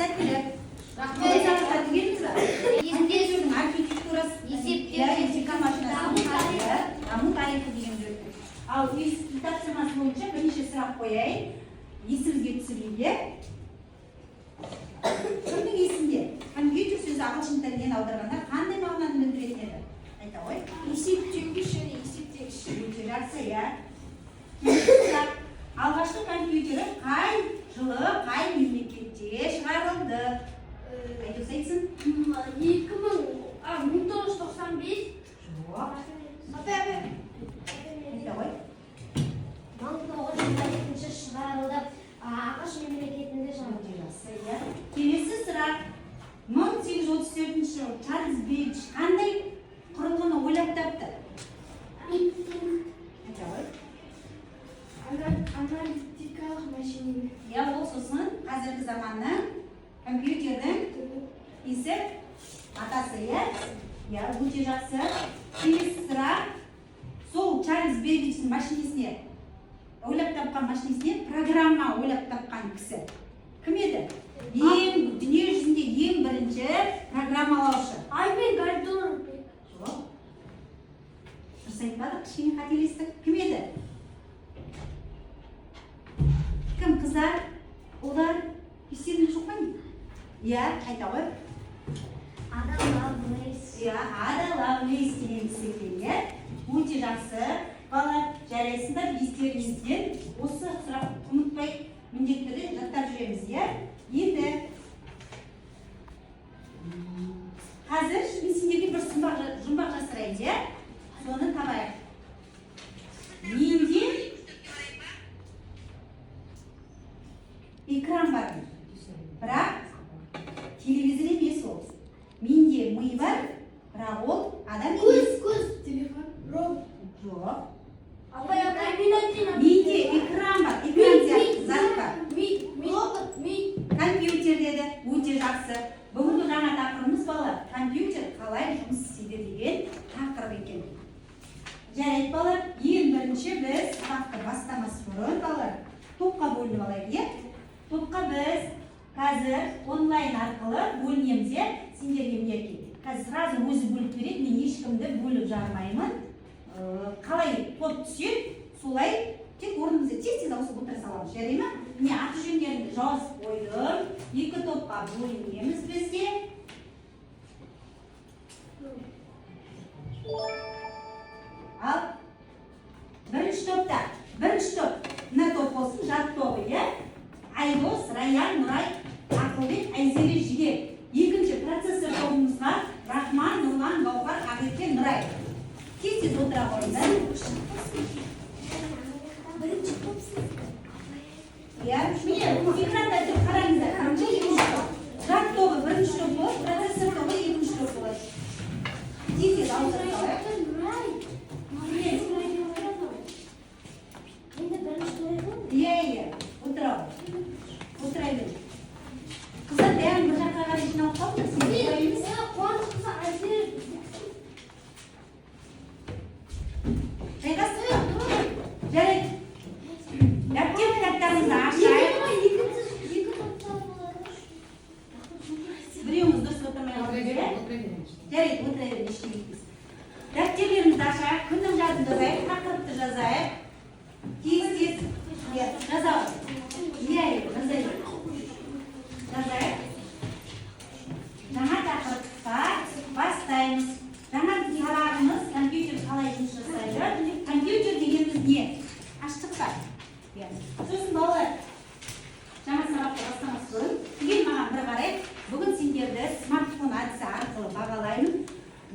сәттілік. Сабаққа келдіңіз ба? Компьютердің архитектурасы, физика машинасы, даму тарихы деген жүрді. Ал үй тапсырмасы бойынша бірнеше сұрақ қояйын. Есімізге түсірейді. Кімнің есінде? Компьютер сөзі ағылшын тілінен аударғанда қандай мағынаны білдіретін еді? Айта ғой. Есептеуіш және есептегіш. Өте жақсы, иә. Алғашқы компьютері қай жылы, қай мемлекетте шығарылды? Айтып айтсын. 1995. Жоқ. Айта ғой. 1952 шығарылды. ақш мемлекетінде шығарылды. Келесі сұрақ. 1834 жылы Чарльз Бейдж қандай құрылғыны ойлап тапты? Айта ғой. Аналитикалық машина. Я ол сосын қазіргі заманның компьютердің есіп атасы, иә? Я өте жақсы. Келесі сұрақ. Сол Чарльз Бейбидждің машинесіне, ойлап тапқан машинесіне программа ойлап тапқан кісі. Кім еді? Дүние жүзінде ең бірінші программалаушы. Айбек Гальдоров. Жоқ. Дұрыс айтпадық, кішкене қателестік. Кім еді? Кім қыздар? Олар естеріңізде жоқ па не? Иә, айта ғой. Ада Лавлейс. Иә, Ада Лавлейс деген кісі екен, иә? Өте жақсы. Балалар, жарайсыңдар, естеріңізден осы сұрақ ұмытпай міндетті түрде жаттап жүреміз, иә? Енді қазір мен сендерге бір жұмбақ жасырайын, иә? Соны табайық. Менде экран бар, бірақ телевизор емес ол. Менде ми бар, бірақ ол адам емес. Көз, телефон, робот. Жоқ. Менде экран бар, экран сияқты зат бар. Робот, Компьютер деді, өте жақсы. Бүгінгі жаңа тақырыбымыз балалар, компьютер қалай жұмыс істейді деген тақырып екен. Жарайды балалар, ең бірінші біз сабақты бастамас бұрын балалар топқа бөлініп алайық, иә? Топқа біз қазір онлайн арқылы бөлінеміз, иә? Сендерге мінеки. Қазір сразу өзі бөліп береді, мен ешкімді бөліп жармаймын. Қалай топ түседі, солай тек орнымызда тез ауысып отыра саламыз, жарай ма? Міне аты жөндерімді жазып қойдым. Екі топқа бөлінеміз бізде. Ал бірінші топта, бірінші топ, мына топ болсын, жат тобы, иә? Айдос, Раян, Нұрай, Ақылбек, Айзере, Жігер. Екінші процессор тобымызға Рахман, Нұрлан, Гаухар, Ақерке, Нұрай. Тез отыра қойыңдар. бірінші топсыз. Иә, міне, экранда тұрып қараңыздар. Екінші топ. Жат тобы бірінші топ болады, процессор тобы екінші топ болады. Тез ауыстыра қойыңдар. Иә, отыра ғой. Отыра бер. Қыздар бәрін бір жаққа қарай жиналып қалды. Қуаныш қызы Айзере. Жарайды. Дәптер кітаптарыңызды ашайық. Біреуіңіз дұрыс отырмай қалдыңыз, иә? Жарайды, отыра беріңіз, ештеңе етпейсіз. Дәптерлерімізді ашайық, күннің жазын жазайық, тақырыпты жазайық. Тез-тез жазайық. Иә, жазайық. Жазайық. Жаңа тақырыпқа бастаймыз. Жаңа сабағымыз компьютер қалай жұмыс жасайды? Компьютер дегеніміз не? Аштық па? Сосын балалар, жаңа сабақты бастамас бұрын, түгел маған бір қарай, бүгін сендерді смартфон әдісі арқылы бағалаймын.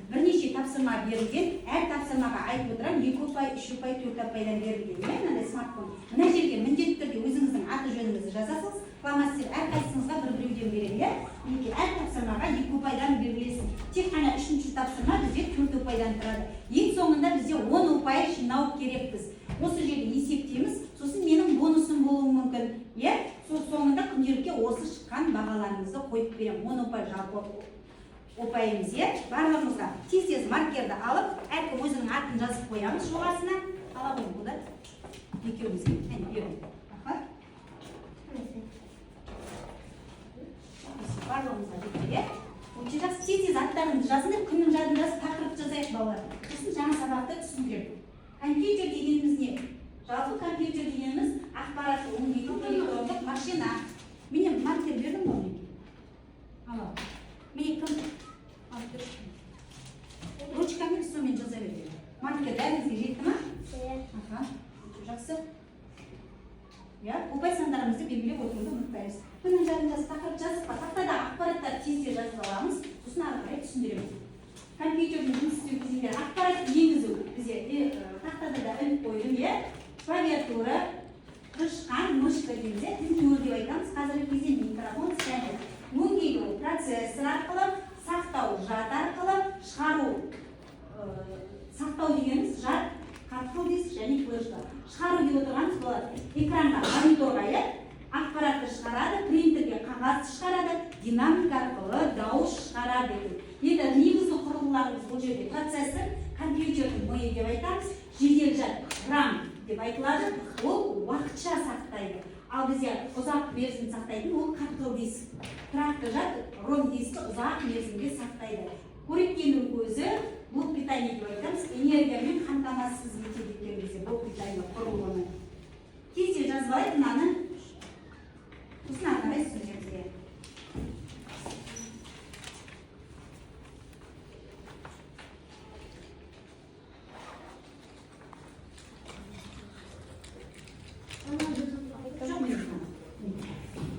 Бірнеше тапсырма берілген, әр тапсырмаға айтып отырам, 2 ұпай, 3 ұпай, 4 ұпайдан берілген, мынандай смартфон. Мына жерге міндетті түрде өзіңіздің аты жөніңізді жазасыз, фломастер әрқайсыңызға бір-біреуден береді, иә? Мінекей әр тапсырмаға 2 ұпайдан берілесің. Тек қана 3-ші тапсырма бізде 4 ұпайдан тұрады. Ең соңында бізде 10 ұпай жинау керекпіз. Осы жерде есептейміз, сосын менің бонусым болуы мүмкін, иә? Соңында күнделікке осы шыққан бағаларыңызды қойып беремін. 10 ұпай жалпы ұпайымыз, иә? Барлығымызға тез-тез маркерді алып, әркім өзінің атын жазып қоямыз жоғасына. Ала қойын бұлдар. Екеуімізге. Берің. барлығымызға жетті, иә? Өте жақсы тез аттарыңызды жазыңдар, күннің жадында тақырып жазайық балалар. Сосын жаңа сабақты түсіндірем. Компьютер дегеніміз не? Жалпы компьютер дегеніміз ақпаратты өңдейтін электрондық машина. Міне маркер бердім ғой мен. Ал. Міне кім? Ручкамен сонымен жаза береді. Маркер бәріңізге жетті ма? Аха. Жақсы. Я ұпай сандарымызды белгілеп отыруды ұмытпаймыз. Күннің жадында тақырып жазып па, тақтада ақпараттар тезде жазып аламыз, сосын ары қарай түсіндіреміз. Компьютердің жұмыс істеу кезінде ақпарат енгізу бізде тақтада да іліп қойдым, иә? Клавиатура, тышқан, мышка дейміз, тінтуір деп айтамыз. Қазіргі кезде микрофон, сканер. Өңдеу процессор арқылы, сақтау жад арқылы, шығару. Сақтау дегеніміз жад, қатқыл диск және флешка. Шығару деп отырғанымыз болады. Экранға, мониторға ақпаратты шығарады, принтерге қағаз шығарады, динамика арқылы дауыс шығарады. Енді негізгі құрылғыларымыз бұл жерде процессор, компьютердің миы деп айтамыз, жедел жад, RAM деп айтылады, ол уақытша сақтайды. Ал бізде ұзақ мерзім сақтайтын ол қатқыл диск. Тұрақты жад, ROM дискі ұзақ мерзімге сақтайды. Қоректену көзі блок питание деп айтамыз, энергиямен қамтамасыз етеді екен бізде блок питание құрылғыны. Тезде жазып алайық мынаны. Сосын ары қарай түсіндіреміз.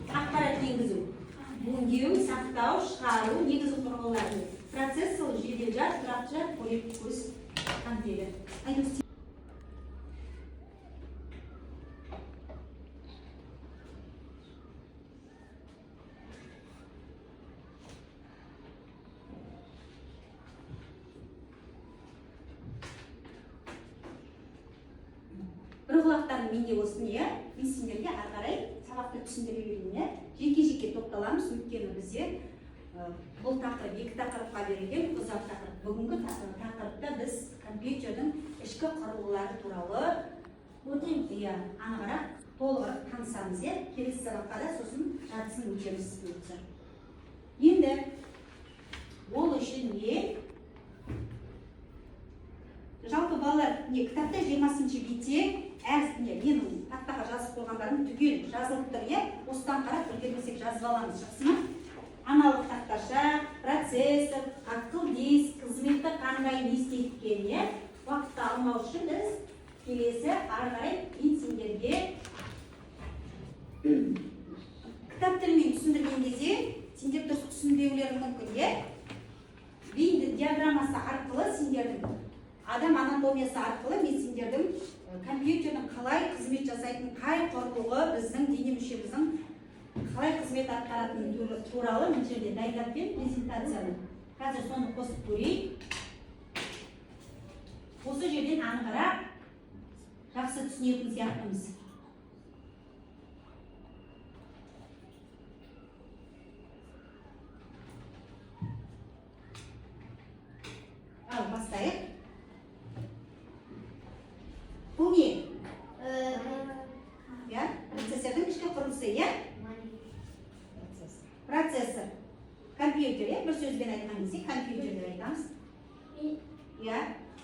Ақпарат енгізу, өңдеу, сақтау, шығару, негізгі құрылғылары. Процессор, жедел жад, тұрақты жад, қоректену көз қамтиды. Бір құлақтарын менде болсын, иә? Мен сендерге ары қарай сабақты түсіндіре берейін, жеке-жеке тоқталамыз, өйткені бізде бұл тақырып екі тақырыпқа берілген ұзақ тақырып. Бүгінгі тақырыпта біз компьютердің ішкі құрылғылары туралы анығырақ, толығырақ танысамыз, келесі сабаққа да сосын жартысын өтеміз. Енді ол үшін жалпы балалар кітапта 20-шы бетте менің тақтаға жазып қойғандарым түгел жазылып тұр, осыдан қарап үлгермесек жазып аламыз, жақсы ма? Аналық тақташа, процессор, қатқыл диск, қызметті қандай не істейткен, уақытты алмау үшін біз келесі ары қарай мен сендерге кітап тілімен түсіндірген кезде сендер дұрыс түсінбеулері мүмкін, бейінді диаграммасы арқылы сендердің адам анатомиясы арқылы мен сендердің компьютердің қалай қызмет жасайтын, қай құрылғы біздің дене мүшеміздің қалай қызмет атқаратыны туралы мына жерде дайындап беріп презентацияны. Қазір соны қосып көрейік. Осы жерден анығырақ жақсы түсінетін сияқтымыз. Ал бастайық. Бұл не? Процессордың ішкі құрылысы, процессор. Компьютер, бір сөзбен айтқан кезде компьютер деп айтамыз.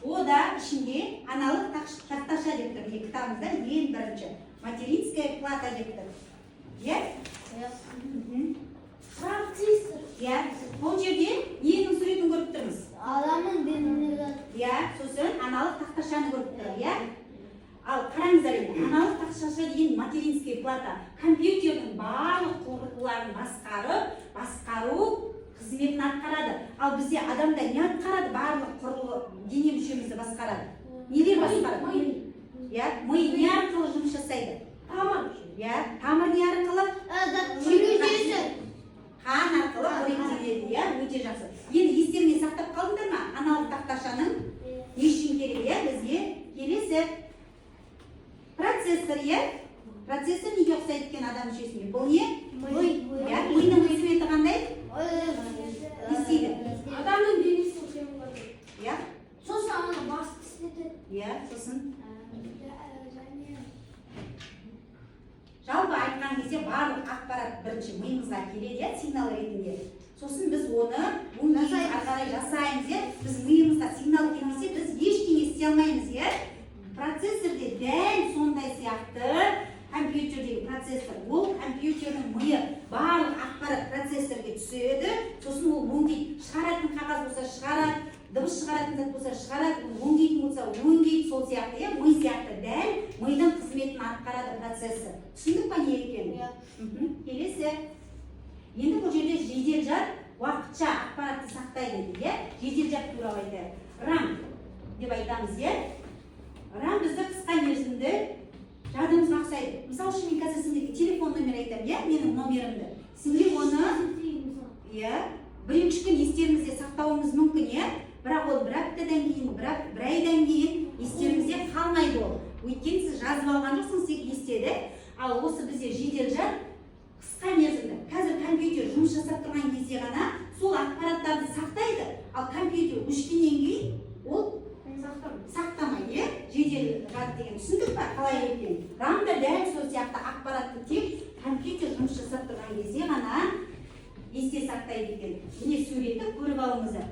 Ода ішінде аналық тақташа деп тұр. Кітабымызда ең бірінші. Материнская плата деп тұр. Процессор. Бұл жерде ненің суретін көріп тұрмыз? Адамның денесі. Сосын аналық тақташаны көріп тұр. Ал қараңыздар енді, аналық тақташа деген материнская плата компьютердің барлық құрылғыларын басқару қызметін атқарады. Ал бізде адамда не атқарады? Барлық құрылғы дене мүшемізді басқарады. Нелер басқарады? Ми не арқылы жұмыс жасайды? Тамыр. Тамыр не арқылы? Жүйке. Қан арқылы қоректенеді, өте жақсы. Енді естеріңе сақтап қалдыңдар ма? Аналық тақташаның не үшін керек, бізге келесі процессор, процессор неге ұқсайды екен адам мүшесіне? Бұл не? Миның қызметі қандай? Не істейді? Адамның денесін қимылдайды. Сосын ана басты істетеді. Сосын жалпы айтқан кезде барлық ақпарат бірінші миымызға келеді, сигнал ретінде. Сосын біз оны арқалай жасаймыз, біз миымызға сигнал келмесе, біз ештеңе істей алмаймыз, процессорде дәл сондай сияқты компьютердегі процессор, ол компьютердің миы барлық ақпарат процессорге түседі, сосын ол өңдейді, шығаратын қағаз болса шығарады, дыбыс шығаратын зат болса шығарады, өңдейтін болса өңдейді, сол сияқты, ми сияқты дәл мидың қызметін атқарады процессор. Түсіндік па не екенін? Келесі. Енді бұл жерде жедел жад уақытша ақпаратты сақтайды дейді, жедел жад туралы айтайық. RAM деп айтамыз, RAM бізді қысқа мерзімді жадымызға ұқсайды. Мысалы үшін мен қазір сіздерге телефон номер айтамын, менің номерімді. Сіздер оны бірінші күн естеріңізде сақтауыңыз мүмкін, бірақ ол бір аптадан кейін, бір айдан кейін естеріңізде қалмайды ол. Өйткені сіз жазып алған жоқсыңыз, тек естеді. Ал осы бізде жедел жад қысқа мерзімді. Қазір компьютер жұмыс жасап тұрған кезде ғана сол ақпараттарды сақтайды, ал компьютер өшкеннен кейін ол сақтамайды, жедел жад деген. Түсіндік па, қалай екен? RAM да дәл сол сияқты ақпаратты тек компьютер жұмыс жасап тұрған кезде ғана есте сақтайды екен. Міне суретті көріп алыңыздар.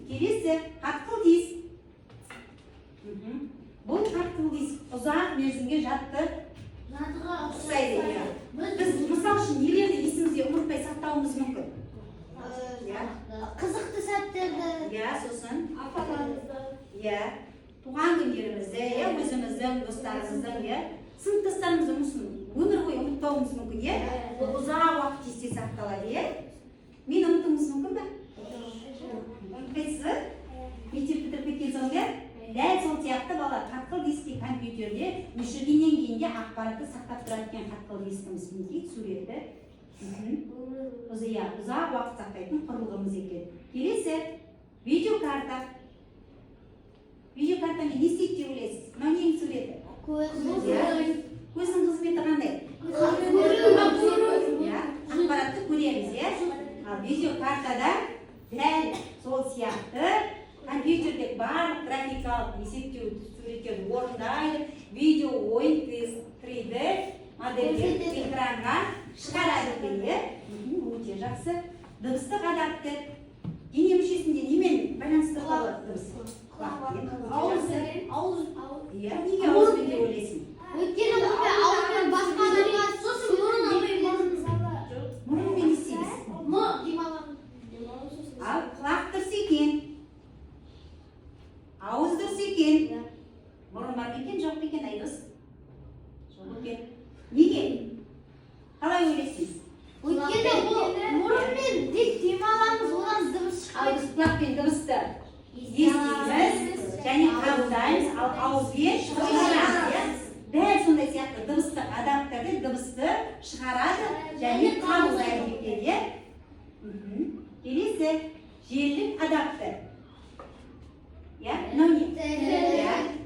Келесі, қатқыл диск. Бұл қатқыл диск ұзақ мерзімге жадты ұқсайды. Біз мысал үшін нелерді есімізде ұмытпай сақтауымыз мүмкін? Қызықты сәттерді, сосын апаларымызды, туған күндерімізді, өзіміздің, достарымыздың, сыныптастарымыздың өмір бойы ұмытпауымыз мүмкін, бұл ұзақ уақыт есте сақталады. Мен ұмытуымыз мүмкін бе? Ұмытпайсыз ба? Мектеп бітіріп кеткен соң дәл сол сияқты бала қатқыл дискі компьютерде өшіргеннен кейін де ақпаратты сақтап тұрады екен қатқыл дискіміз. Мінекей суреті. Ұзақ уақыт сақтайтын құрылғымыз екен. Келесі, видеокарта. Видеокартамен не істейді деп ойлайсыз? Мынау ненің суреті? Көздің қызметі қандай? Ақпаратты көреміз, ал видеокартада дәл сол сияқты компьютерде барлық графикалық есептеу суреттерді орындайды, видео ойын 3D модельдер экранға шығарады екен. Өте жақсы. Дыбыстық адаптер. Дене мүшесінде немен байланыстырылады дыбыс? Неге ауызбен деп ойлайсың? өйткені бұнда ауызбен басқа адамға сосын мұрын алмаймыз. Мұрынмен істейміз. Ал құлақ дұрыс екен, ауыз дұрыс екен, мұрын бар екен, жоқ екен, айдос? Жоқ екен. Неге? Қалай ойлайсыз? Өйткені мұрынмен тек демаламыз, одан дыбыс шығады. Біз құлақпен дыбысты естиміз және қабылдаймыз, ал ауызбен шығарамыз. Дәл сондай сияқты дыбыстық адаптерде дыбысты шығарады және қабылдайды екен. Келесі, желілік адаптер. Мынау не?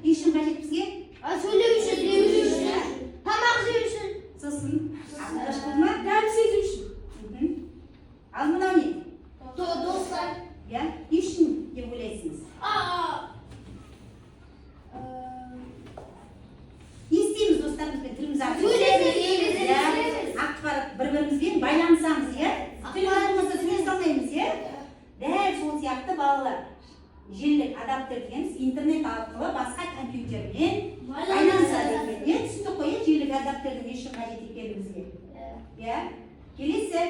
Не үшін қажет бізге? Сөйлеу үшін, тамақ жеу үшін, сосын дәм сезу үшін. Ал мынау не? достар. Не үшін деп ойлайсыңыз? Не істейміз достарымызбен, тіліміз арқылы? Ақпарат бір-бірімізбен байланысамыз, тіліміз болмаса сөйлесе алмаймыз, дәл сол сияқты балалар. Желілік адаптер дегеніміз интернет арқылы басқа компьютермен байланысады екен. Түсіндік қой, желілік адаптердің не үшін қажет екенін бізге. Келесі,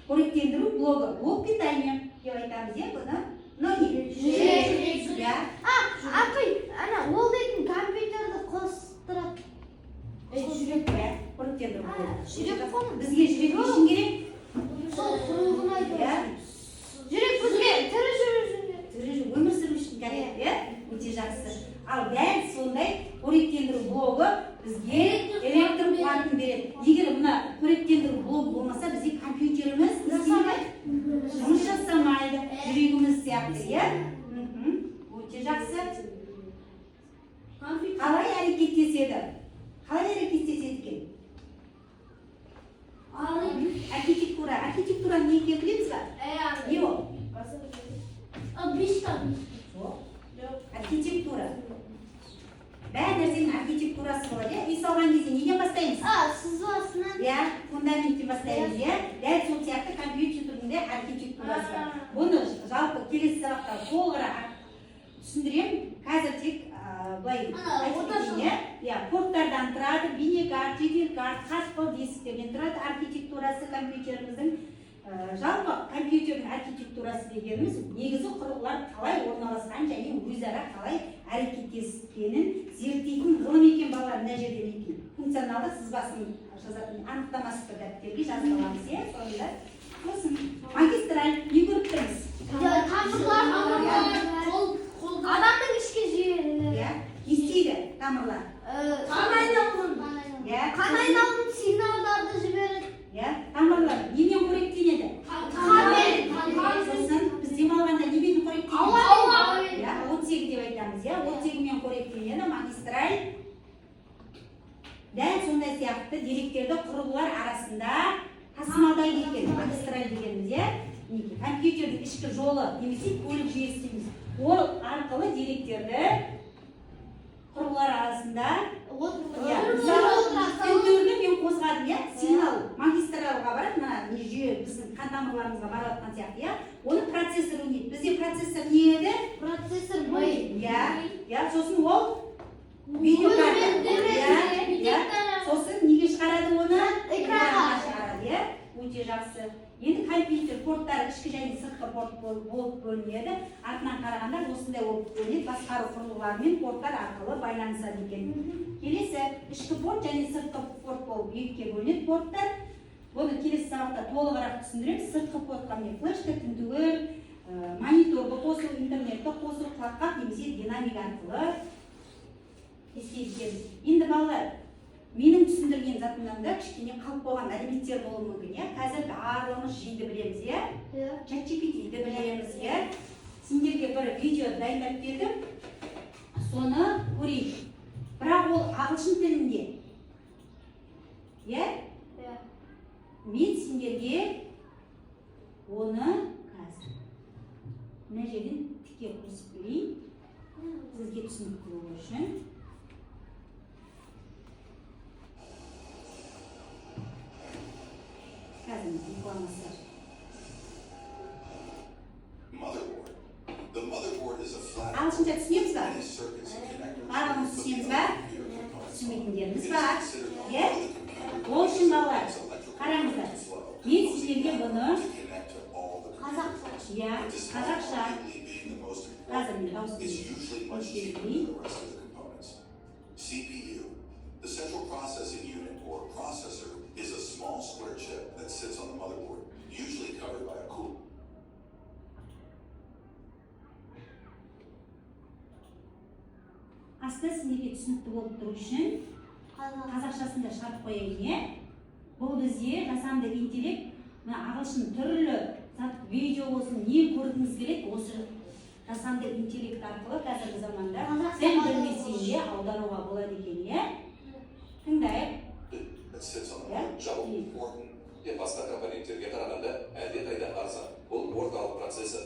қоректендіру блогы. Блок питания деп айтамыз, бұны. Мынау не? Жүрек. Апай, ол дейтін компьютерді қостырады. Жүрек, қоректендіру блогы. Жүрек қоны? Бізге жүрек не үшін керек? Сол құрылғын айтады. Жүрек бізге тірі жүру үшін. Өмір сүру үшін керек, өте жақсы. Ал дәл сондай қоректендіру блогы бізге электр қуатын береді. Егер мына қоректендіру блогы болмаса, бізде компьютеріміз жұмыс жасамайды, жүрегіміз сияқты. Өте жақсы. Қалай әрекеттеседі? Қалай әрекеттеседі екен? Архитектура. Архитектура не екенін білеміз ба? Не ол? Обычно. Архитектура. бәр нәрсенің архитектурасы болады, үй салған кезде неден бастаймыз? Сызбасынан. Фундаменттен бастаймыз, дәл сол сияқты компьютердің де архитектурасы бар. Бұны жалпы келесі сабақта толығырақ түсіндірем. Қазір тек былай порттардан тұрады, бейнекарт, жеделкарт, қашқыл дисктерден тұрады. Архитектурасы компьютеріміздің жалпы компьютердің архитектурасы дегеніміз негізі құрылғылар қалай орналасқан және өзара қалай әрекеттескенін зерттейтін ғылым екен балалар. Мына жерде екен функционалды сызбасын жазатын анықтамасы бар дәптерге жазып аламыз, сонда сосын магистраль не көріп тұрмыз? Адамның ішкі жүйелері. Не істейді тамырлар? Қан айналымын сигналдарды жібереді. Тамырлар немен қоректенеді? Сосын біз демалғанда немен қоректенеді? Оттегі деп айтамыз, оттегімен қоректенеді. Магистраль дәл сондай сияқты деректерді құрылғылар арасында тасымалдайды екен. Магистраль дегеніміз, компьютердің ішкі жолы немесе көлік жүйесі дейміз. Ол арқылы деректерді құрылғылар арасында түрлі мен қозғадым, сигнал магистралға барады, мына жүйе біздің қан тамырларымызға баратқан сияқты, оны процессор өңдейді. Бізде процессор не еді? Процессор сосын ол видеокарта. Сосын неге шығарады оны? Экранға шығарады, өте жақсы. Енді компьютер порттары ішкі және сыртқы порт болып бөлінеді. Артынан қарағанда осындай болып бөлінеді. Басқару құрылғыларымен порттар арқылы байланысады екен. Келесі ішкі порт және сыртқы порт болып екіге бөлінеді порттар. Бұны келесі сабақта толығырақ түсіндіреміз. Сыртқы портқа флешка, тінтугір, мониторды қосу, интернетті қосу, құлаққап немесе динамик арқылы істейді. Енді балалар, менің түсіндірген затымнан да кішкене қалып қойған мәліметтер болуы мүмкін, қазір барлығымыз жиді білеміз, ChatGPT-ді білеміз, сендерге бір видео дайындап бердім, соны көрейік. Бірақ ол ағылшын тілінде. Мен сендерге оны қазір мына жерден тіке қосып көрейін, сізге түсінікті болу үшін. Ағылшынша түсінеміз ба? Барлығымыз түсінеміз ба? Түсінбейтіндеріміз бар. Ол үшін балалар, қараңыздар. Мен сіздерге бұны қазақша қазір мен CPU, the central processing unit or processor, is a small square chip that sits on the motherboard, usually covered by a cooler. Асты сендерге түсінікті болып тұру үшін қазақшасында шығарып қояйын, бұл бізде жасанды интеллект, ағылшын түрлі видео болсын, не көргіңіз келеді, осы жасанды интеллект арқылы қазіргі заманда сен білмесеңде аударуға болады екен, тыңдайық. Басқа компоненттерге қарағанда әлдеқайда арзан. Бұл орталық процессор.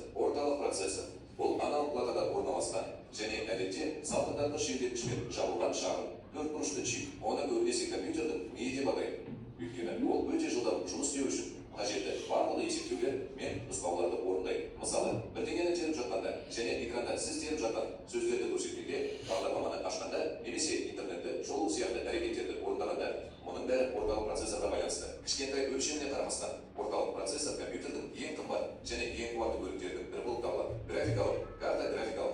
Бұл аналық платада орналасқан және әдетте салқындатқыш желдеткішпен жабылған шағын төртбұрышты чип. Оны көбінесе компьютердің миы деп атайды. Өйткені ол өте жылдам жұмыс істеу үшін қажетті барлық есептеуге мен нұсқауларды орындайды. Мысалы, бірдеңені теріп жатқанда және экранда сіз теріп жатқан сөздерді көрсеткенде, бағдарламаны ашқанда немесе интернетті жолу сияқты әрекеттерді орындағанда, мұның бәрі орталық процессорға байланысты. Кішкентай өлшеміне қарамастан, орталық процессор компьютердің ең қымбат және ең қуатты бөліктерінің бірі болып табылады. Графикалық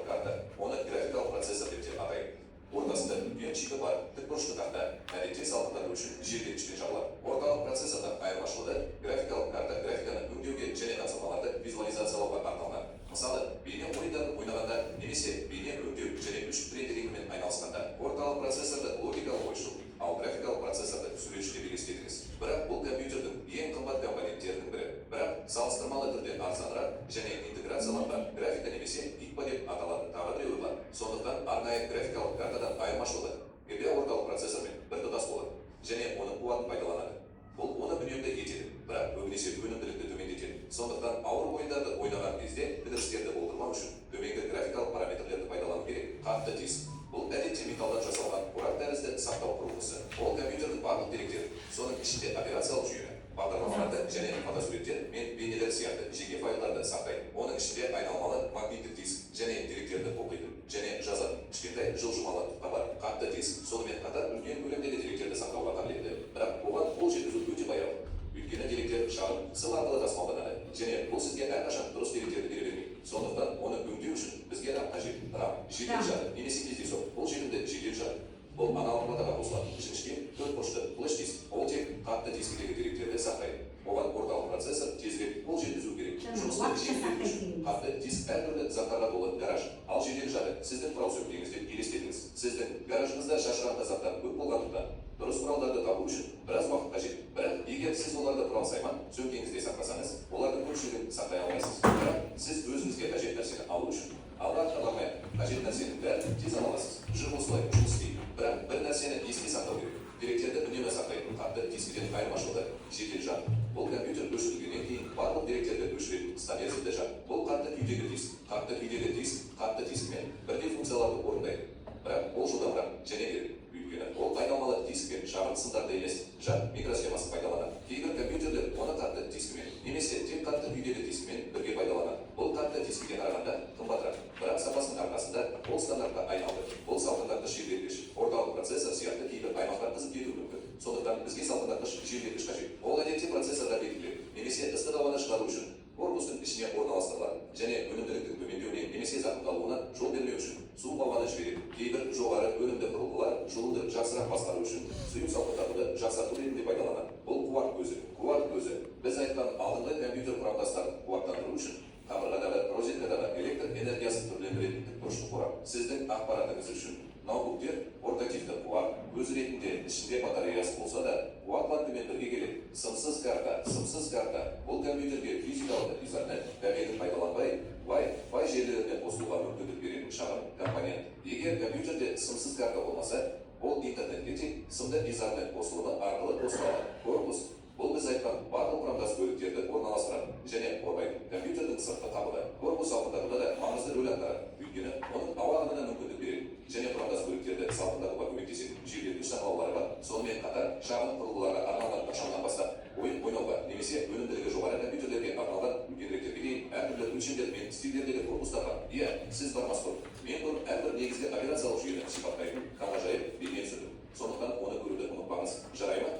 карта, оны графикалық процессор деп те атайды. Ортасында үлкен чипі бар тікбұрышты тақта, әдетте салқындату үшін желдеткішпен жабылады. Орталық процессордан айырмашылығы графикалық карта графиканы өңдеуге және тапсырмаларды визуализациялауға арналған. Мысалы, бейне ойындарын ойнағанда немесе бейне өңдеу және 3D рендерингімен айналысқанда орталық процессорды логикалық ойшу, ал графикалық процессорды суретшіде елестетіңіз. Бірақ бұл компьютердің ең қымбат компоненттерінің бірі. Бірақ салыстырмалы түрде арзанырақ және интеграцияланған графика немесе ИКПА деп аталатын тағы біреуі бар. Сондықтан арнайы графикалық картадан айырмашылығы GPU орталық процессормен біртұтас болады және оның қуатын пайдаланады. Бұл оны үнемді етеді, бірақ көбінесе өнімділікті төмендетеді. Сондықтан ауыр ойындарды ойнаған кезде кідірістерді болдырмау үшін төменгі графикалық параметрлерді пайдалану керек. Қатты диск. Бұл Бұл әдетте металдан жасалған орақ тәрізді сақтау құрылғысы. Ол компьютердің барлық деректері, соның ішінде операциялық жүйені, бағдарламаларды және фотосуреттер мен бейнелер сияқты жеке файлдарды сақтайды. Оның ішінде айналмалы магниттік диск және деректерді оқиды және жазады. Кішкентай жылжымалы бар қатты диск, сонымен қатар үлкен көлемдегі деректерді сақтауға қабілетті. Бірақ оған қол жеткізу өте баяу. Өйткені деректер шағын сым арқылы тасымалданады және бұл сізге әрқашан дұрыс деректерді бере бермейді. Сондықтан оны өңдеу үшін бізге RAM қажет. RAM жедел жады немесе кездейсоқ. Бұл желімді жедел жады. Бұл аналық платаға қосылады. Жіңішке 4 бұрышты флеш диск. Ол тек қатты дискідегі деректерді сақтайды. Оған орталық процессор тезірек қол жеткізу керек. Жұмысты жеңілдету үшін қатты диск әртүрлі заттарға толы гараж. Ал жедел жады сіздің құрал сөмкеңіз деп елестетіңіз. Сіздің гаражыңызда шашырақты заттар көп болғандықтан дұрыс құралдарды табу үшін біраз уақыт қажет. Бірақ егер сіз оларды құрал сайман сөмкеңізде сақтасаңыз, олардың көпшілігін сақтай алмайсыз. Бірақ сіз өзіңізге қажет нәрсені алу үшін алға қаламай қажет нәрсенің бәрін тез ала аласыз. Жүр осылай жұмыс істейді. Бірақ бір нәрсені еске сақтау керек. Деректерді үнемі сақтайтын қатты дискіден айырмашылығы жедел жад. Бұл компьютер өшірілгеннен кейін барлық деректерді өшіретін стабилизді жад. Бұл қатты күйдегі диск. Қатты күйдегі диск қатты дискімен бірдей функцияларды орындайды. Бірақ ол жылдамырақ және керек. Өйткені ол айналмалы дискпен шағын сымдарды емес, жад микросхемасын пайдаланады. Кейбір компьютерлер оны қатты дискімен немесе тек қатты күйдегі дискімен бірге пайдаланады. Бұл қатты дискіге қарағанда қымбатырақ, бірақ сапасының арқасында ол стандартқа айналды. Бұл салқындатқыш желдеткіш, орталық процессор сияқты кейбір аймақтар қызып кетуі мүмкін. Сондықтан бізге салқындатқыш желдеткіш қажет. Ол әдетте процессорда белгіленеді, немесе ыстық ауаны шығару үшін корпустың ішіне орналастырылады және өнімділіктің төмендеуіне немесе зақымдалуына жол бермеу үшін суық ауаны жібереді. Кейбір жоғары өнімді құрылғылар жылуды жақсырақ басқару үшін сұйық салқындатуды жақсарту ретінде пайдаланады. Бұл қуат көзі. Қуат көзі біз айтқан алдыңғы компьютер құрамдастарын қуаттандыру үшін қабырғадағы розеткадағы электр энергиясын түрлендіретін тікбұрышты қорап. Сіздің ақпаратыңыз үшін ноутбуктер портативті қуат көзі ретінде ішінде батареясы болса да қуат банкімен бірге келеді. Сымсыз карта. Бұл компьютерге физикалық дизайны кабелін пайдаланбай Wi-Fi желілеріне қосылуға мүмкіндік беретін шағын компонент. Егер компьютерде сымсыз карта болмаса, ол интернетке тек сымды изармен қосылымы арқылы қосылады. Корпус бұл біз айтқан барлық құрамдас бөліктерді орналастырады және қорғайды. Компьютердің сыртқы қабығы корпус салқындатуда да маңызды рөл атқарады. Өйткені оның ауа ағынына мүмкіндік береді және құрамдас бөліктерді салқындатуға көмектеседі. Желдеткіш саңылаулары бар. Сонымен қатар шағын құрылғыларға арналған қашаннан бастап ойын ойнауға немесе өнімділігі жоғары компьютерлерге арналған үлкеніректерге дейін әртүрлі өлшемдер мен стильдердегі корпустар бар. Иә, сіз бармас бұрын. Мен бұрын әрбір негізгі операциялық жүйені сипаттайтын таңғажайып бейне түсірдім. Сондықтан оны көруді ұмытпаңыз. Жарай ма?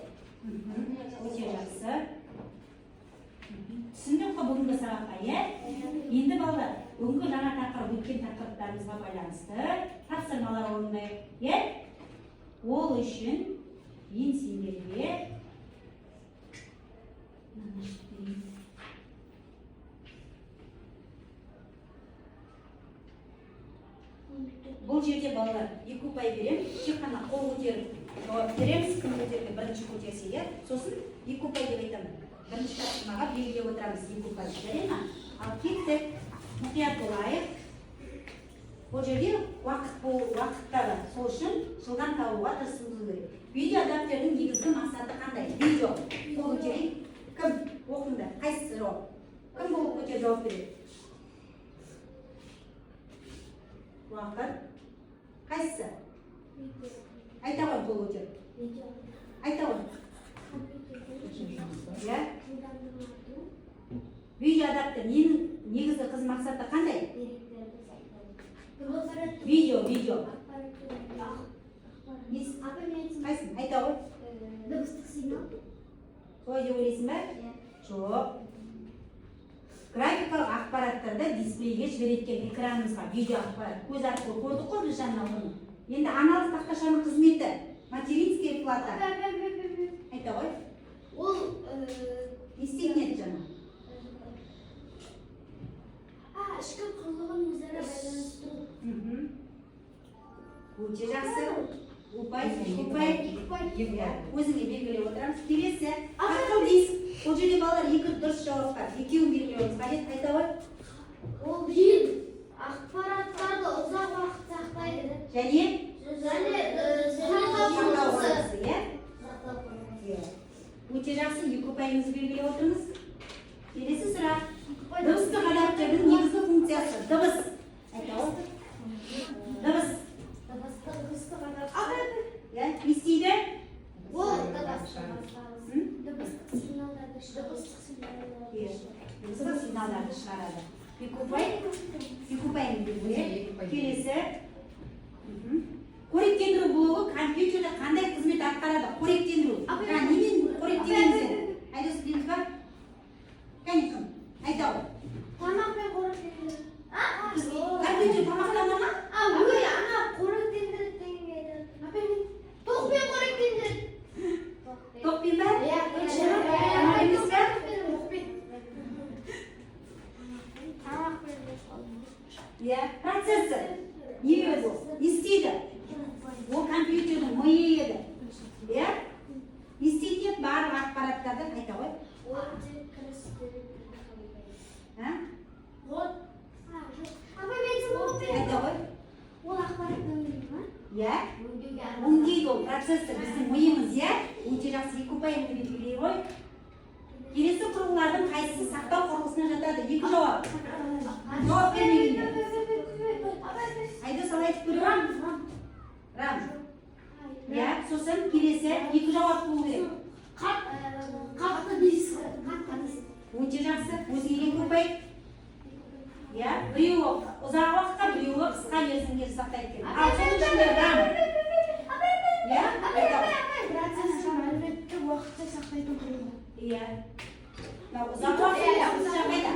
Өте жақсы. Түсіндік қой бүгінгі сабаққа, иә? Енді балалар, бүгінгі жаңа тақырып өткен тақырыптарымызға байланысты тапсырмалар орындайық, иә? Ол үшін мен сендерге бұл жерде балалар 2 ұпай берем, тек қана қол көтеріп жауап береміз, кім көтерді бірінші көтерсе, иә? Сосын 2 ұпай деп айтамын. Бірінші тапсырмаға белгілеп отырамыз 2 ұпай, жарай ма? Ал кеттік, мұқият болайық. Бұл жерде уақыттары сол үшін жылдан табуға тырысуымыз керек. Видео адаптердің негізгі мақсаты қандай? Видео. Қол көтерейік. Кім? Оқыңдар. Қайсысы жауап? Кім болып көтеріп жауап береді? Уақыт. Қайсысы? Айта ғой қол көтеріп. Айта ғой. Видео адаптер негізгі қызмет мақсаты қандай? Видео. Қайсын? Айта ғой. Дыбыстық сигнал. Солай деп ойлайсың ба? Жоқ. Графикалық ақпараттарды дисплейге жіберетін экранымызға видео ақпарат көз арқылы көрдік қой біз жаңа оны. Енді аналық тақташаның қызметі материнская плата. Айта ғой. Ол не істейтін еді жаңа? ішкі құрылғын өзара байланыстыру. Өте жақсы. Ұпай. Өзіңе белгілеп отырамыз. Келесі. Ақыл диск. Ол жерде балалар 2 дұрыс жауап бар. Екеуін белгілеуіміз қажет. Айта ғой. Ол ақпараттарды ұзақ уақыт сақтайды. Және сақтау құрылғысы. Өте жақсы. 2 ұпайымызды белгілеп отырмыз. Келесі сұрақ. Дыбыстық адаптердің негізгі функциясы. Дыбыс. Айта ғой. Дыбыс. chiqaradi. Yukupay deydi. Kelesi. Qo'riqtendiruv blogi kompyuterda qanday xizmat atqaradi? Qo'riqtendiruv. Nima qo'riqtendiruv? Aytasiz va qanday aytadi? Tamoqni qo'riqtendiruv. Kompyuter tamoqlanadimi? Voy, ana qo'riqtendiruv deydi. To'qpiy qo'riqtendiruv. To'qpiymi? Ya, protsessor. Ne edi? İstedi. O kompüterin miyi edi. Ya? İstedi baribir axborotlarni qayta qo'y. Ha? Qayta qo'y. Ya? O'ngaydi u protsessor bizning miyimiz ya. Uncha yaxshi Yukupay belgilaydi. Kelesi qurilmalardan qaysisi saqlov qurg'usina жатadi? Ikki javob. Javob bermagin. Hayda sana aytib ko'raman. Ram. Ya, so'sin kelesi ikki javob bo'ldi. Qattiq disk. Uncha yaxshi o'zingga ko'pay. Ya, bir uzoq vaqtda bir qisqa mersimga saqlaydi. Al, so'ngida Ram. Ya, vaqtda saqlaydi. Ya. Uzoq vaqt saqlaydi.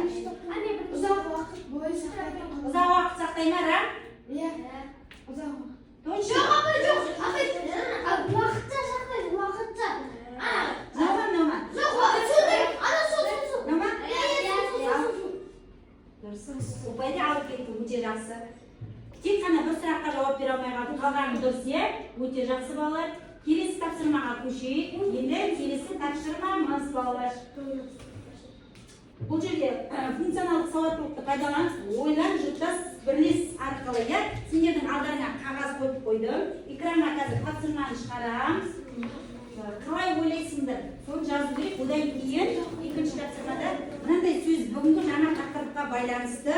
Uzoq vaqt bo'yi saqlaydi. Uzoq vaqt saqlayma, Ram. Ya. Uzoq vaqt. To'g'ri. Yo'q. Vaqtda saqlaydi, vaqtda. Nima? Yo'q, suv. Ana suv. Nima? Suv. Dursun. Upayda olib ketdi, o'ta yaxshi. Tek qana bir so'roqqa javob bera olmay qoldi. Qolgani do'stga, o'ta yaxshi bolalar. Kelesi topshirmaga qo'shing. Endi kelesi topshirmamiz bolalar. Bu yerga funksional savodlilikni foydalanib, o'ylan jutdas birlish orqali sizlarning oldingizga qog'oz qo'yib qo'ydim. Ekranga hozir topshirmani chiqaramiz. Qalay o'ylaysizlar? So'ng yozib berib, undan keyin ikkinchi topshirmada bunday so'z bugungi mana taqdirga baylanishdi.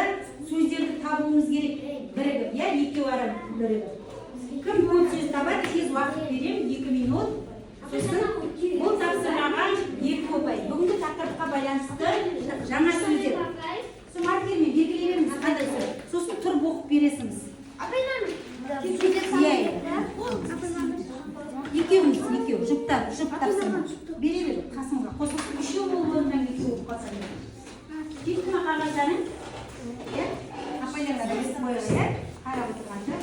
So'zlarni topumiz kerak birigib, ya ikki varim birigib. Kim ko'p so'z topadi, tez vaqt bering, 2 minut. Bu topshirmaga yer ko'pay. Bugungi taqdirga baylanishdi. Жаңа so'zlar. Sumar kelmay belgilayveramiz qanday so'z. So'zni turib o'qib berasizmiz. Ikkovimiz, jup topshirma. Beraver, qasimga qo'shib, uchov bo'lgandan keyin o'qib qolsang. Ketma qog'ozlarni. Ya, apaylarga yozib qo'yaver. Qarab o'tirganda.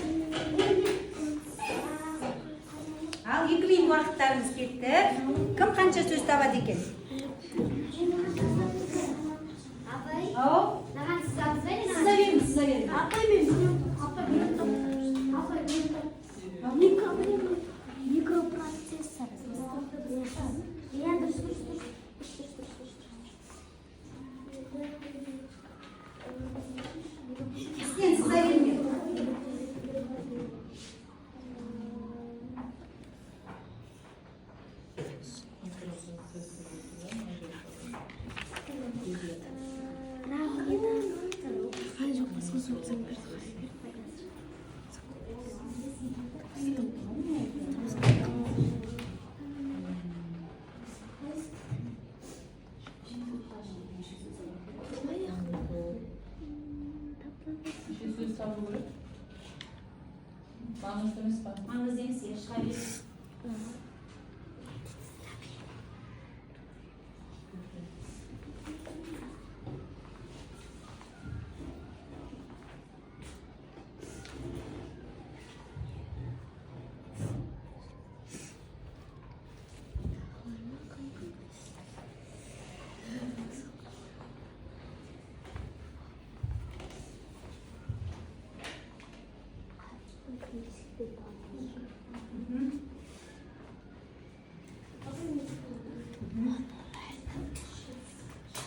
Al, 2 minut vaqtlarimiz ketdi. Kim qancha so'z topadi ekan? Hop. Siz verin. Mikroprosessor. Sen siz verin. Mangız emas, yaşayır.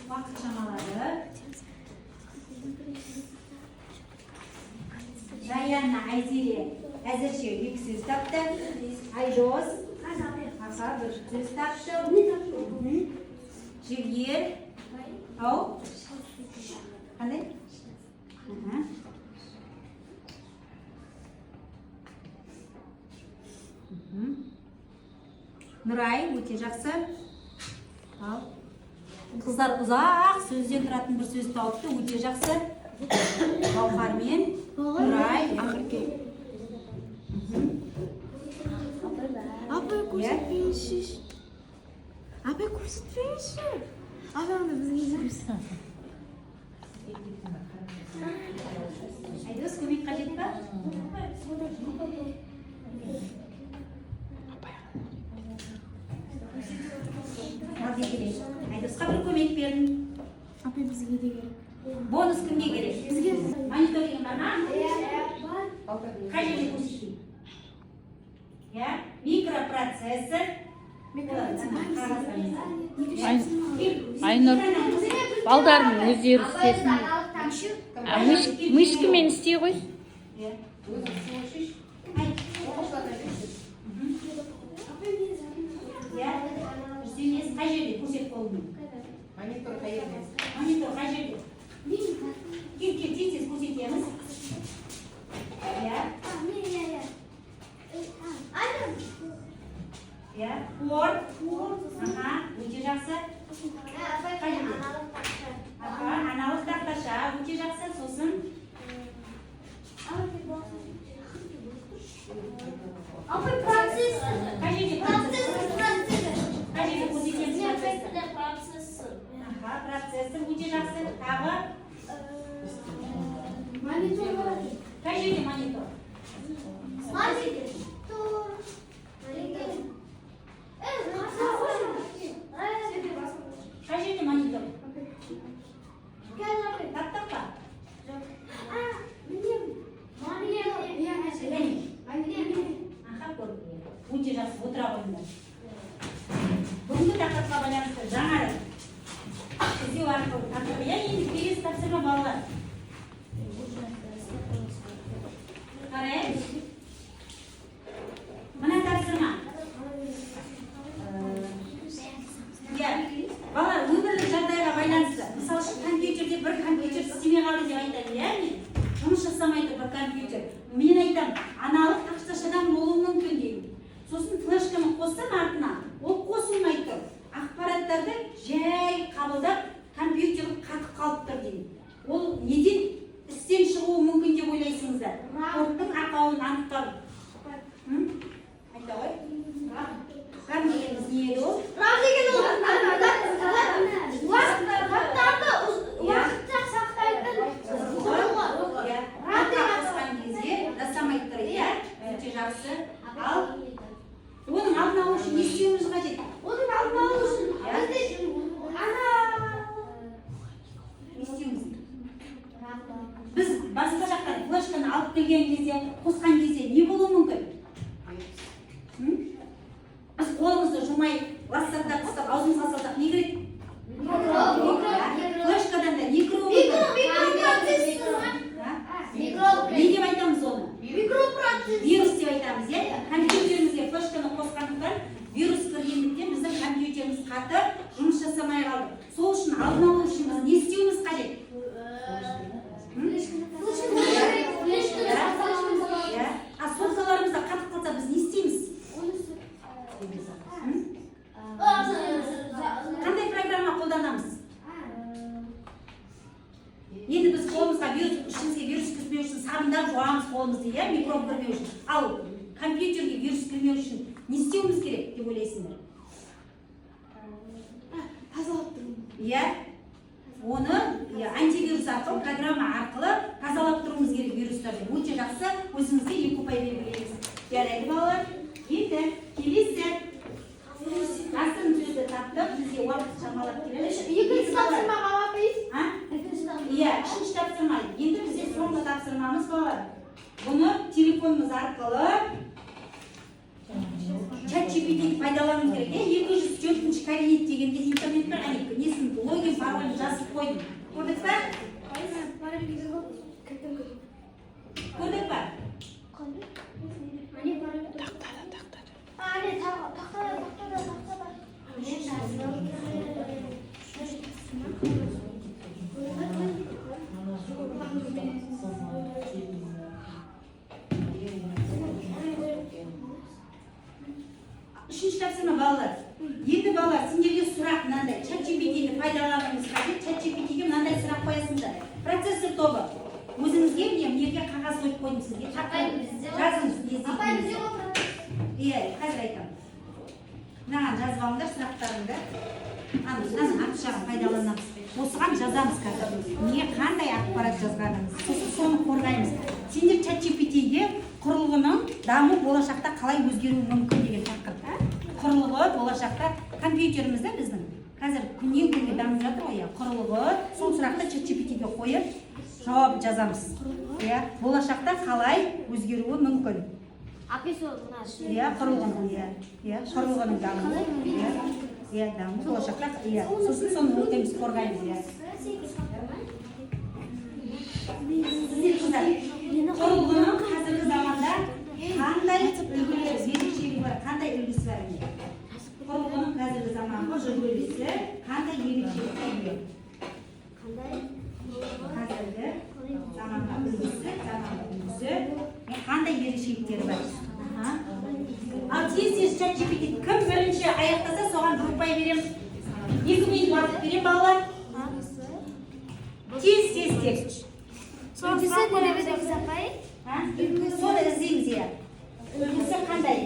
Vaqt chamaları. Rayyanna Ayziri hozircha ilk so'z topdi. Aydoz Hasan bir so'z topdi. Jigir. Hop. Qanday? Nuray, o'ta yaxshi. Hop. Қыздар ұзақ сөзден тұратын бір сөз тауыпты, өте жақсы. Гаухар мен Нұрай. Апай көрсетпейінші. Апай көрсетпейінші. Апай оны бізге көрсет. Айдос, көмек қажет па? Айдосқа бір көмек берін. Апай бізге де керек. Бонус кімге керек? Бізге. Мониторинг бана? Қай жерде көрсетейін? Микропроцессор. Айнұр, балдардың өздері істесін. Мышкамен істей ғой. Қай жерде көрсет қолымен? Монитор қай жерде? Кел, тез көрсетеміз. Порт. Өте жақсы. Аналық тақташа. Өте жақсы. Сосын Апай процессор. қай жерде процессор? Қай жерде көрсетеміз Процессор. Процессор. Өте жақсы. Тағы Монитор бар. қай жерде монитор? Қай жерде монитор? Таптық па? Өте жақсы, отыра қойыңдар. Бүгінгі тақырыпқа байланысты жаңары іздеу арқылы тақырып. Енді келесі тапсырма балалар. Қарайық. Мына тапсырма. Балалар, өмірлік жағдайға байланысты. Мысалы үшін компьютерде бір компьютер істемей қалды деп айтады, жұмыс жасамайды бір компьютер. Мен айтам, аналық тақташадан болуы мүмкін деймін. Сосын флешканы қоссам артына, ол қосылмай тұр. Ақпараттарды жай қабылдап, компьютер қатып қалып тұр деймін. Ол неден істен шығуы мүмкін деп ойлайсыңыздар? Порттың ақауын анықтау. Айта ғой. Рам дегеніміз не еді ол? Рам деген ол уақытша сақтайтын қосқан кезде жасамайды тұр, өте жақсы. Ал оның алдын алу үшін не істеуіміз қажет? Оның алдын алу үшін Не істеуіміз? Біз басқа жақтан флешканы алып келген кезде, қосқан кезде не болуы мүмкін? Біз қолымызды жумай, ластаттап ұстап, аузымызға салсақ не керек? Флешкадан да не деп айтамыз оны? Вирус деп айтамыз, компьютерімізге флешканы қосқандықтан вирус кіргендіктен біздің компьютеріміз қатып, жұмыс жасамай қалды. Сол үшін алдын алу үшін біз не істеуіміз қажет? Соткаларымызда қатып қалса біз не істейміз? Қандай программа қолданамыз? Енді біз қолымызға ішімізге вирус кірмеу үшін сабындап жуамыз қолымызды, микроб кірмеу үшін. Ал компьютерге вирус кірмеу үшін не істеуіміз керек деп ойлайсыңдар? тазалап тұрмын. Оны антивирус арқылы, программа арқылы тазалап тұруымыз керек вирустарды. Өте жақсы, өзіңізге екі ұпай белгілейміз. Жарайды балалар. Енді келесі ғасырын сөзді таптық, бізге уақыт шамалап келеді. Екінші тапсырмаға алапайыз? Үшінші тапсырма. Енді бізде соңғы тапсырмамыз балалар. Бұны телефонымыз арқылы чат-GPT-ді пайдалануымыз керек. 204-ші кабинет дегенде интернетпен несін логин паролін жазып қойдым. Көрдік па? Көрдік па? Үшінші тапсырма балалар. Енді балалар, сендерге сұрақ мынандай. ChatGPT-ні пайдалануыңыз қажет. ChatGPT-ге мынандай сұрақ қоясыңдар. Процессор тобы. Өзіңізге неге қағаз қойып қойдым сізге? Жазыңыз. Апай бізде ғой. Иә, қазір айтамын. Мынаған жазып алыңдар сұрақтарыңды. Мынаның аты жағын пайдаланамыз. Осыған жазамыз қазір. Не қандай ақпарат жазғанымыз. Сосын соны қорғаймыз. Сендер ChatGPT-ге құрылғының даму болашақта қалай өзгеруі мүмкін деген тақырып. Құрылғы болашақта компьютерімізді біздің қазір күннен күнге дамып жатыр ғой. Құрылғы сол сұрақты ChatGPT-ге қойып жауап жазамыз. Иә, болашақта қалай өзгеруі мүмкін. Иә, құрылғының дамуы. Иә, даму болашақта. Иә, сосын соны өтеміз, қорғаймыз. Иә. Құрылғының қазіргі заманда қандай үлгілері, ерекшелігі бар, қандай үлгісі бар? Құрылғының қазіргі заманғы үлгісі қандай ерекшелікке ие? Қазіргі заманғы үлгісі қандай ерекшеліктері бар? Ал тез ChatGPT кім бірінші аяқтаса, соған бір ұпай береміз. 2 минут уақыт берем, балалар. Тез. Үлгісі не береміз апай? Соны іздейміз, иә. Үлгісі қандай?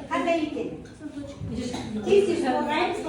Қандай екен? Тез қорғаймыз,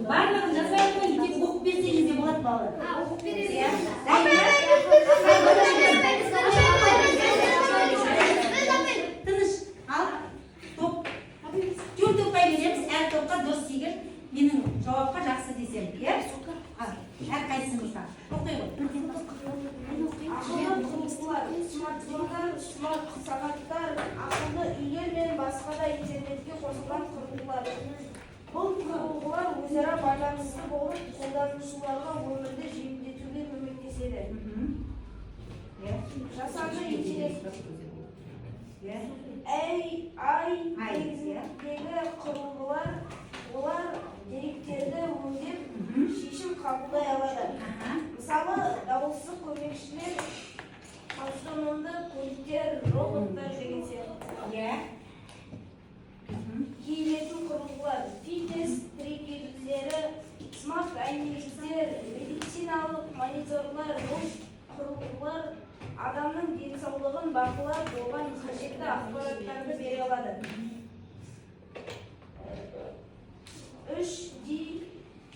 барлығын жасай қойын, тек оқып берсеңіз де болады, балалар. Оқып береміз. Тыныш, ал, топ. 4 ұпай береміз, әр топқа дос тегір. Менің жауапқа жақсы десем, иә? Әр қайсыңызға. Оқи ғой. Ақылды құрылғылар, смартфондар, смарт сағаттар, ақылды үйлер мен басқа да интернетке қосылған құрылғылар. Бұл құрылғылар өзара байланысты болып, қолданушыларға өмірді жеңілдетуге көмектеседі. Жасанды интеллект. AI негізіндегі құрылғылар, олар деректерді өңдеп, шешім қабылдай алады. Мысалы, дауылсыз көмекшілер, автономды көліктер, роботтар деген сияқты. Киілетін құрылғылар, фитнес трекерлері, смарт айнектер, медициналық мониторлар, бұл құрылғылар адамның денсаулығын бақылап, оған қажетті ақпараттарды бере алады. 3D,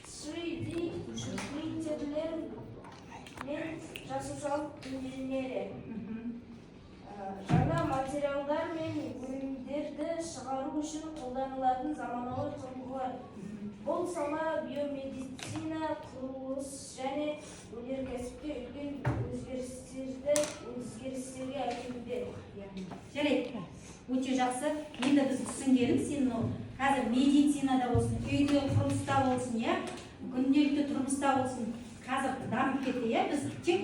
3D принтерлер мен жасушалық өңделмелері. Жаңа материалдар мен өнімдерді шығару үшін қолданылатын заманауи құрылғылар. Бұл сала биомедицина, құрылыс және өнеркәсіпте үлкен өзгерістерге әкелуде. Жарайды. Өте жақсы. Енді біз түсінгенім, сен қазір медицинада болсын, үйде құрылыста болсын, күнделікті тұрмыста болсын, қазір дамып кетті, біз тек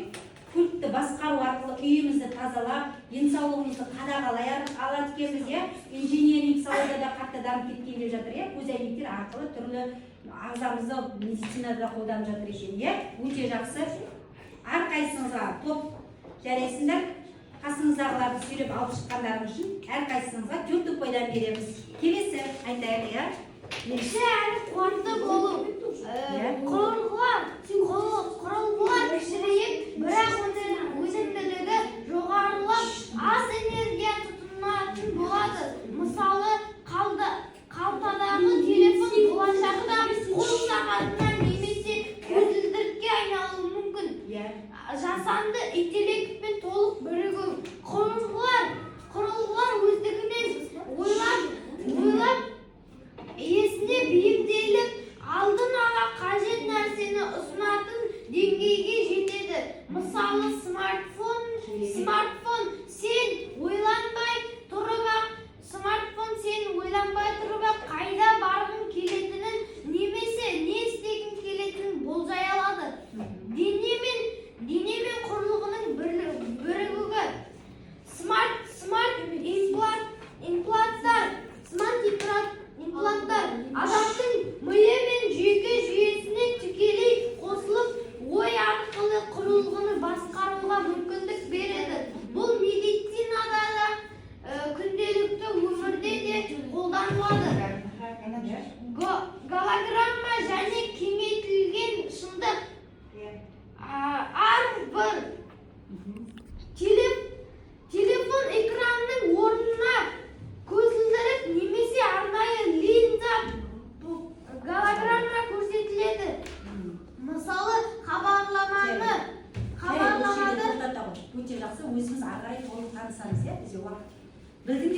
көлікті басқару арқылы үйімізді тазалап, денсаулығымызды қадағалай алады екенбіз, инженеринг салада да қатты дамып кеткен деп жатыр, көз әйнектер арқылы түрлі ағзамызды медицинада қолданып жатыр екен, өте жақсы. Әрқайсыңызға топ жарайсыңдар, қасыңыздағыларды сөйлеп алып шыққандарың үшін әрқайсыңызға 4 ұпайдан береміз. Келесі айтайық, қуатты болу. Құрылғылар кішірейіп, бірақ өнімділігі жоғарылап, аз энергия тұтынатын болады. Мысалы, қалтадағы телефон болашақта қол сағатына немесе көзілдірікке айналуы мүмкін. Жасанды интеллектпен толық бірігу. Құрылғылар өздігінен ойлап иесіне бейімделіп, алдын ала қажет нәрсені ұсына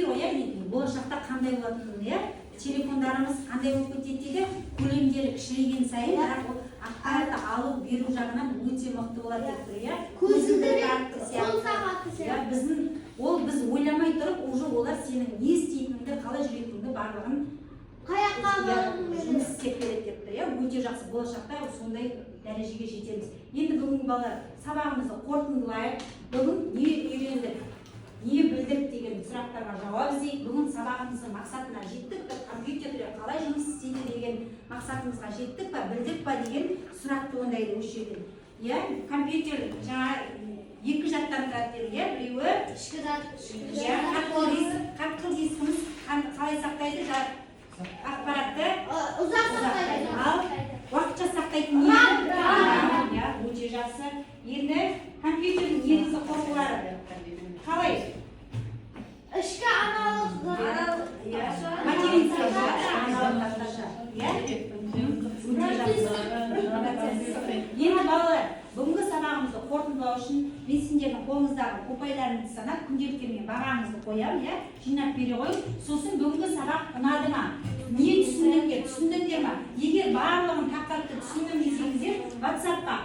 білмейді ғой, иә, болашақта қандай болатынын, иә. Телефондарымыз қандай болып кетеді дейді, көлемдері кішірейген сайын, бірақ ол ақпаратты алу беру жағынан өте мықты болады деп тұр, иә. Көзілдірік, арты сияқты. сол сағаты сияқты. Біз ойламай тұрып, уже олар сенің не істейтініңді, қалай жүретініңді барлығын Қаяққа барғың жұмыс істеп береді деп тұр, иә. Өте жақсы, болашақта сондай дәрежеге жетеміз. Енді бүгінгі балалар сабағымызды қорытындылайық. Бүгін не үйрендік, не білдік деген сұрақтарға жауап іздейік. Бүгін сабағымыздың мақсатына жеттік пе, компьютерлер қалай жұмыс істейді деген мақсатымызға жеттік пе, білдік пе деген сұрақ туындайды осы жерден. Иә, компьютер жаңа екі жаттан тұрады деді, иә, біреуі ішкі зат, иә, қатқыл дискіміз қалай сақтайды ақпаратты ұзақ сақтайды. ал уақытша сақтайтын не? Иә, өте жақсы. Енді компьютердің негізгі құрылғылары қалай? Ішкі аналық Материнский аналық тақташа. Иә? Өте жақсы. Енді балалар, бүгінгі сабағымызды қорытындылау үшін мен сендердің қолыңыздағы ұпайларыңызды санап, күнделіктермен бағаңызды қоямын, иә? Жинап бере қойып, сосын бүгінгі сабақ ұнады ма? Не түсіндіңдер ма? Егер барлығын тақырыпты түсіндім десеңіздер, WhatsApp-қа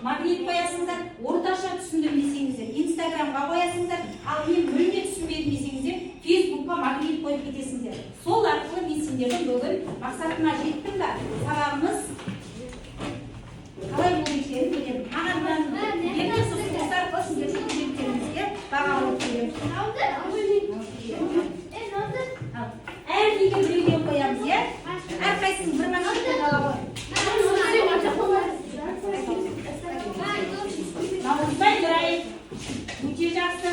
магнит қоясыңыздар, орташа түсіндім десеңіздер, Instagram-ға қоясыңыздар, ал мен мүлде түсінбедім десеңіздер, Facebook-қа магнит қойып кетесіңіздер. Сол арқылы мен сендердің бүгін мақсатына жеттім ба? Сабағымыз қалай болып екенін білемін. Маған енді сұстар қосындыршы күнделіктеріңізге баға болып келемін. Әр неге біреуден қоямыз, иә? Әрқайсының бір машинка ала ғой. Наурызбай Нұрай, өте жақсы.